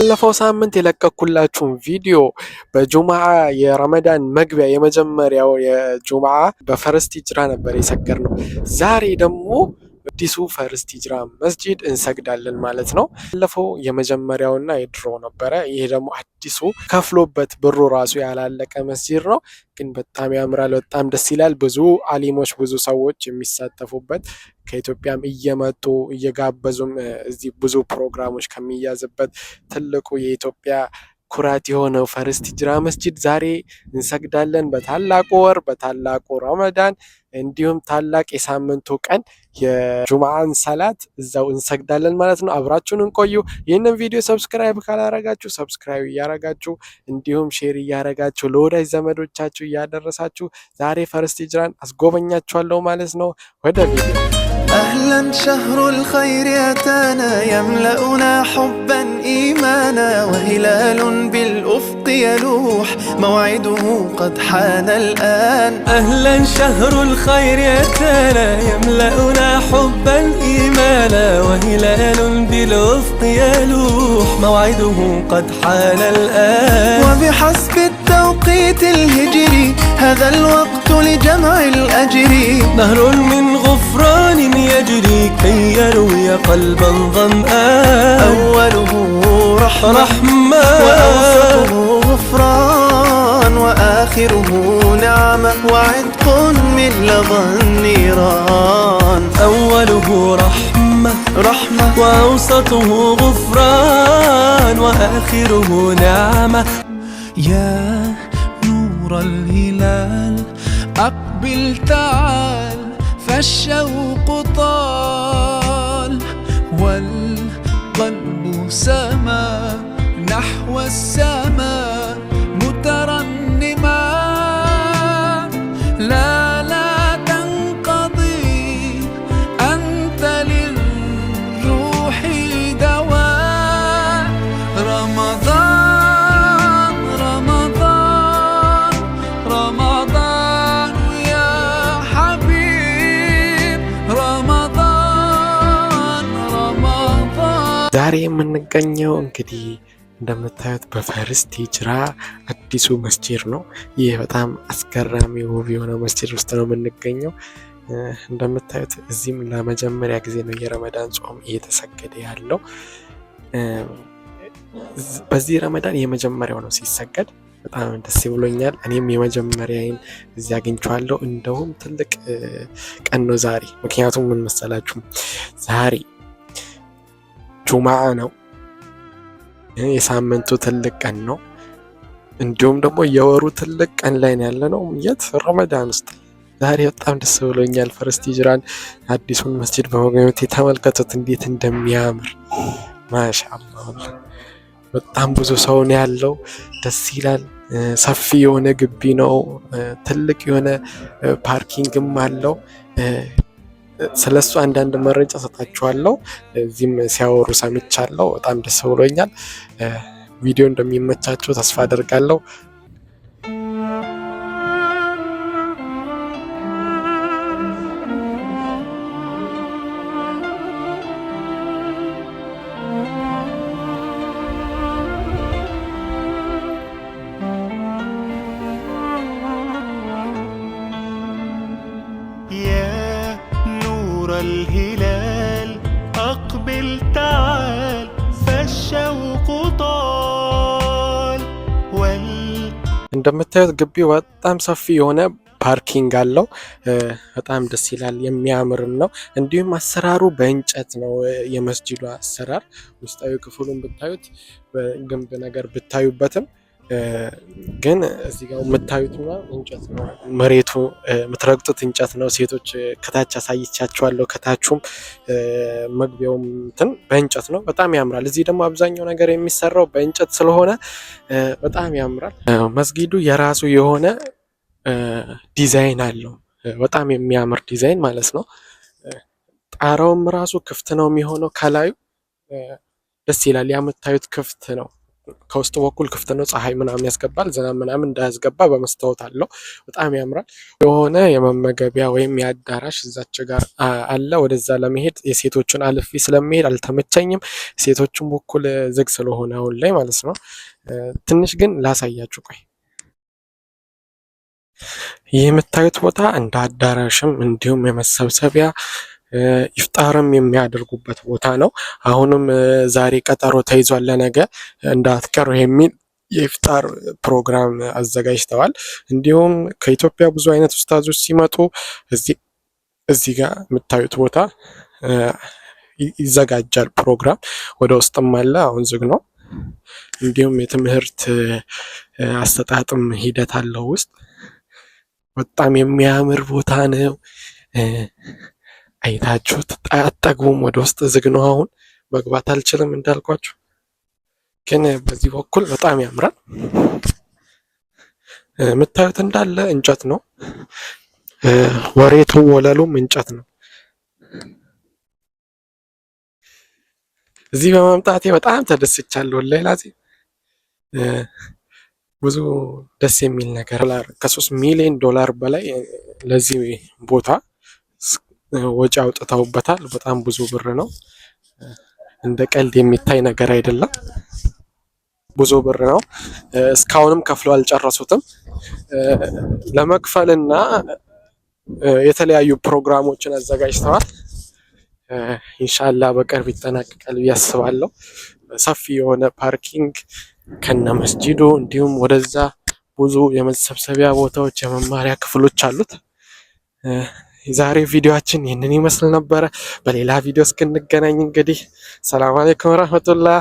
ባለፈው ሳምንት የለቀኩላችሁን ቪዲዮ በጁምዓ የረመዳን መግቢያ የመጀመሪያው የጁምዓ በፈርስት ሂጅራ ነበር የሰገድነው። ዛሬ ደግሞ አዲሱ ፈርስት ሂጅራ መስጂድ እንሰግዳለን ማለት ነው። ባለፈው የመጀመሪያውና የድሮ ነበረ። ይሄ ደግሞ አዲሱ ከፍሎበት ብሩ ራሱ ያላለቀ መስጂድ ነው። ግን በጣም ያምራል፣ በጣም ደስ ይላል። ብዙ አሊሞች፣ ብዙ ሰዎች የሚሳተፉበት ከኢትዮጵያም እየመጡ እየጋበዙም እዚህ ብዙ ፕሮግራሞች ከሚያዝበት ትልቁ የኢትዮጵያ ኩራት የሆነው ፈርስት ሂጅራ መስጂድ ዛሬ እንሰግዳለን። በታላቁ ወር በታላቁ ረመዳን እንዲሁም ታላቅ የሳምንቱ ቀን የጁምዓን ሰላት እዛው እንሰግዳለን ማለት ነው። አብራችሁን እንቆዩ። ይህንን ቪዲዮ ሰብስክራይብ ካላረጋችሁ ሰብስክራይብ እያረጋችሁ እንዲሁም ሼር እያረጋችሁ ለወዳጅ ዘመዶቻችሁ እያደረሳችሁ ዛሬ ፈርስት ሂጅራን አስጎበኛችኋለሁ ማለት ነው። ወደ ቪዲዮ أهلا شهر الخير أتانا يملأنا حبا إيمانا وهلال بالأفق يلوح موعده قد حان الآن. أهلا شهر الخير أتانا يملأنا حبا إيمانا وهلال بالأفق يلوح موعده قد حان الآن. وبحسب التوقيت الهجري هذا الوقت لجمع الأجر. نهر من غفران يجري كي يروي قلبا ظمآن. أوله رحمة وأوسطه غفران وآخره نعمة وعتق من لظى النيران. أوله رحمة وأوسطه غفران وآخره نعمة. يا نور الهلال أقبل تعال فالشوق طال والقلب سما نحو السماء مترنما. لا تنقضي أنت للروح دواء. رمضان رمضان رمضان يا حبيب رمضان رمضان. ዛሬ የምንገኘው እንግዲህ እንደምታዩት በፈርስት ሂጅራ አዲሱ መስጂድ ነው። ይህ በጣም አስገራሚ ውብ የሆነ መስጂድ ውስጥ ነው የምንገኘው። እንደምታዩት እዚህም ለመጀመሪያ ጊዜ ነው የረመዳን ጾም እየተሰገደ ያለው። በዚህ ረመዳን የመጀመሪያው ነው ሲሰገድ። በጣም ደስ ብሎኛል። እኔም የመጀመሪያዬን እዚህ አግኝቼዋለሁ። እንደውም ትልቅ ቀን ነው ዛሬ። ምክንያቱም ምን መሰላችሁ? ዛሬ ጁምዓ ነው፣ የሳምንቱ ትልቅ ቀን ነው። እንዲሁም ደግሞ የወሩ ትልቅ ቀን ላይ ነው ያለነው። የት? ረመዳን ውስጥ። ዛሬ በጣም ደስ ብሎኛል። ፈርስት ሂጅራን አዲሱን መስጂድ በመገኘት የተመልከቱት እንዴት እንደሚያምር ማሻአላህ። በጣም ብዙ ሰው ነው ያለው። ደስ ይላል። ሰፊ የሆነ ግቢ ነው። ትልቅ የሆነ ፓርኪንግም አለው። ስለሱ አንዳንድ መረጃ ሰጣችኋለሁ። እዚህም ሲያወሩ ሰምቻለሁ። በጣም ደስ ብሎኛል። ቪዲዮ እንደሚመቻችሁ ተስፋ አደርጋለሁ። الهلال أقبل تعال فالشوق طال እንደምታዩት ግቢው በጣም ሰፊ የሆነ ፓርኪንግ አለው። በጣም ደስ ይላል፣ የሚያምርም ነው። እንዲሁም አሰራሩ በእንጨት ነው። የመስጂዱ አሰራር ውስጣዊ ክፍሉን ብታዩት በግንብ ነገር ብታዩበትም ግን እዚህ ጋር የምታዩት እንጨት ነው። መሬቱ የምትረግጡት እንጨት ነው። ሴቶች ከታች አሳይቻቸዋለሁ። ከታቹም መግቢያውም እንትን በእንጨት ነው። በጣም ያምራል። እዚህ ደግሞ አብዛኛው ነገር የሚሰራው በእንጨት ስለሆነ በጣም ያምራል። መስጊዱ የራሱ የሆነ ዲዛይን አለው። በጣም የሚያምር ዲዛይን ማለት ነው። ጣራውም ራሱ ክፍት ነው የሚሆነው። ከላዩ ደስ ይላል። የምታዩት ክፍት ነው። ከውስጥ በኩል ክፍት ነው። ፀሐይ ምናምን ያስገባል፣ ዝናብ ምናምን እንዳያስገባ በመስታወት አለው። በጣም ያምራል። የሆነ የመመገቢያ ወይም የአዳራሽ እዛች ጋር አለ። ወደዛ ለመሄድ የሴቶቹን አልፌ ስለመሄድ አልተመቸኝም። ሴቶቹን በኩል ዝግ ስለሆነ አሁን ላይ ማለት ነው። ትንሽ ግን ላሳያችሁ ቆይ። ይህ የምታዩት ቦታ እንደ አዳራሽም እንዲሁም የመሰብሰቢያ ኢፍጣርም የሚያደርጉበት ቦታ ነው። አሁንም ዛሬ ቀጠሮ ተይዟል ለነገ እንዳትቀሩ የሚል የኢፍጣር ፕሮግራም አዘጋጅተዋል። እንዲሁም ከኢትዮጵያ ብዙ አይነት ኡስታዞች ሲመጡ እዚህ ጋር የምታዩት ቦታ ይዘጋጃል ፕሮግራም። ወደ ውስጥም አለ፣ አሁን ዝግ ነው። እንዲሁም የትምህርት አሰጣጥም ሂደት አለው ውስጥ። በጣም የሚያምር ቦታ ነው። አይታችሁት አጠግቡም። ወደ ውስጥ ዝግ ነው። አሁን መግባት አልችልም እንዳልኳችሁ፣ ግን በዚህ በኩል በጣም ያምራል። የምታዩት እንዳለ እንጨት ነው። ወሬቱ ወለሉም እንጨት ነው። እዚህ በመምጣቴ በጣም ተደስቻለሁ። ሌላ ብዙ ደስ የሚል ነገር ከ3 ሚሊዮን ዶላር በላይ ለዚህ ቦታ ወጪ አውጥተውበታል። በጣም ብዙ ብር ነው። እንደ ቀልድ የሚታይ ነገር አይደለም። ብዙ ብር ነው። እስካሁንም ከፍለው አልጨረሱትም። ለመክፈልና የተለያዩ ፕሮግራሞችን አዘጋጅተዋል። ኢንሻአላህ በቅርብ ይጠናቀቃል ብዬ አስባለሁ። ሰፊ የሆነ ፓርኪንግ ከነ መስጂዱ እንዲሁም ወደዛ ብዙ የመሰብሰቢያ ቦታዎች፣ የመማሪያ ክፍሎች አሉት። የዛሬ ቪዲዮአችን ይህንን ይመስል ነበረ። በሌላ ቪዲዮ እስክንገናኝ እንግዲህ ሰላም አለይኩም ወራህመቱላህ።